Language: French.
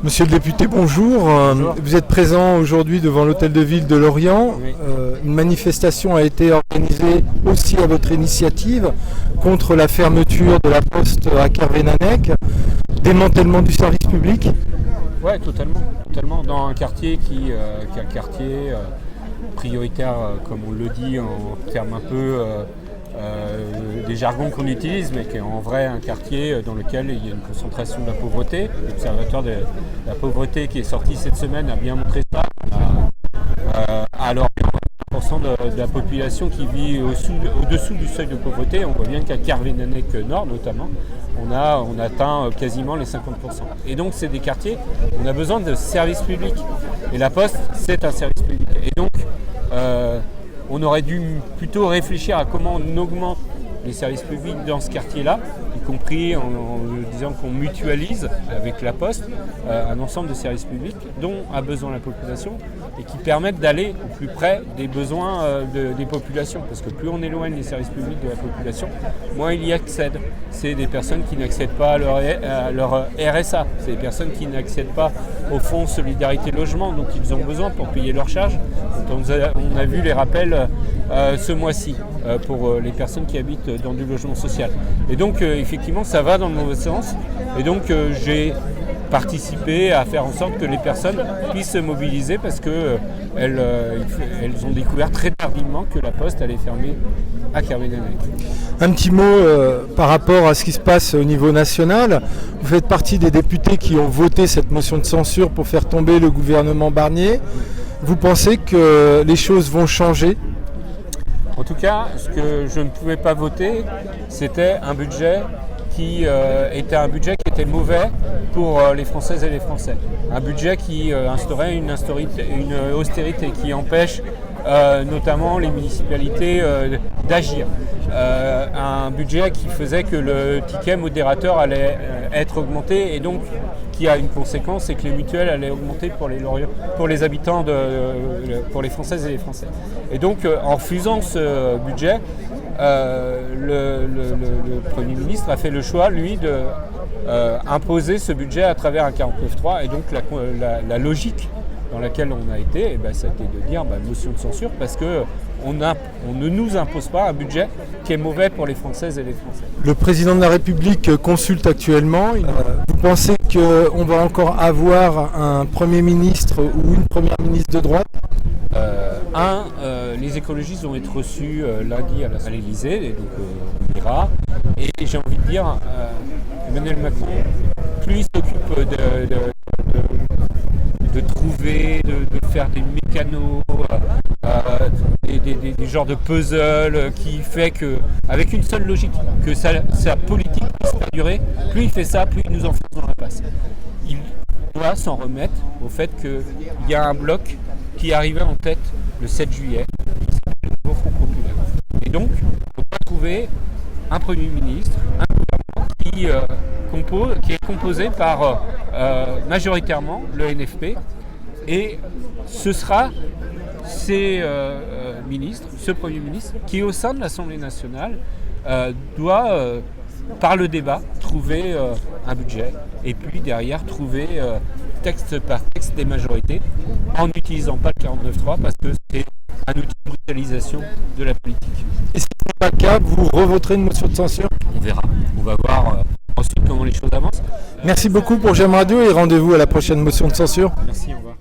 Monsieur le député, bonjour. Bonjour. Vous êtes présent aujourd'hui devant l'hôtel de ville de Lorient. Oui. Une manifestation a été organisée aussi à votre initiative contre la fermeture de la poste à Kervénanec, démantèlement du service public. Ouais, totalement. Dans un quartier qui est un quartier prioritaire, comme on le dit en termes un peu des jargons qu'on utilise, mais qui est en vrai un quartier dans lequel il y a une concentration de la pauvreté. L'Observatoire de la pauvreté qui est sorti cette semaine a bien montré ça. Alors, 1% de la population qui vit au-dessous du seuil de pauvreté. On voit bien qu'à Kervénanec Nord notamment, on atteint quasiment les 50%. Et donc c'est des quartiers où on a besoin de services publics. Et la Poste, c'est un service public. Et donc on aurait dû plutôt réfléchir à comment on augmente les services publics dans ce quartier-là, y compris en disant qu'on mutualise avec la Poste un ensemble de services publics dont a besoin la population et qui permettent d'aller au plus près des besoins des populations. Parce que plus on éloigne les services publics de la population, moins ils y accèdent. C'est des personnes qui n'accèdent pas à leur RSA, c'est des personnes qui n'accèdent pas au fonds Solidarité Logement dont ils ont besoin pour payer leurs charges. On a vu les rappels ce mois-ci pour les personnes qui habitent dans du logement social. Et donc effectivement ça va dans le mauvais sens. Et donc j'ai participé à faire en sorte que les personnes puissent se mobiliser parce qu'elles ont découvert très tardivement que la Poste allait fermer à Kervénanec. Un petit mot par rapport à ce qui se passe au niveau national. Vous faites partie des députés qui ont voté cette motion de censure pour faire tomber le gouvernement Barnier. Vous pensez que les choses vont changer ? En tout cas, ce que je ne pouvais pas voter, c'était un budget qui était mauvais pour les Françaises et les Français. Un budget qui instaurait une austérité qui empêche notamment les municipalités d'agir. Un budget qui faisait que le ticket modérateur allait être augmenté et donc qui a une conséquence, c'est que les mutuelles allaient augmenter pour les habitants, pour les Françaises et les Français. Et donc en refusant ce budget, le Premier ministre a fait le choix, lui, de imposer ce budget à travers un 49.3 et donc la logique dans laquelle on a été, ça a été de dire motion de censure parce qu'on ne nous impose pas un budget qui est mauvais pour les Françaises et les Français. Le président de la République consulte actuellement. Vous pensez qu'on va encore avoir un Premier ministre ou une Première ministre de droite ? Les écologistes vont être reçus lundi à l'Élysée, et donc on ira. Et j'ai envie de dire, Emmanuel Macron, plus il s'occupe de trouver, de faire des mécanos, des genres de puzzle qui fait que, avec une seule logique, que sa politique puisse perdurer, plus il fait ça, plus il nous enfonce dans la passe. Il doit s'en remettre au fait qu'il y a un bloc qui arrivait en tête le 7 juillet, qui s'appelle le Nouveau Front Populaire. Et donc, on doit trouver un Premier ministre, un gouvernement qui est composé par majoritairement le NFP, et ce sera ces ministres, ce Premier ministre, qui au sein de l'Assemblée nationale doit, par le débat, trouver un budget, et puis derrière trouver texte par texte des majorités, en n'utilisant pas le 49.3 parce que c'est un outil de brutalisation de la politique. Et si ce n'est pas le cas, vous revoterez une motion de censure ? On verra. On va voir ensuite comment les choses avancent. Merci beaucoup pour GEM Radio et rendez-vous à la prochaine motion de censure. Merci, au revoir.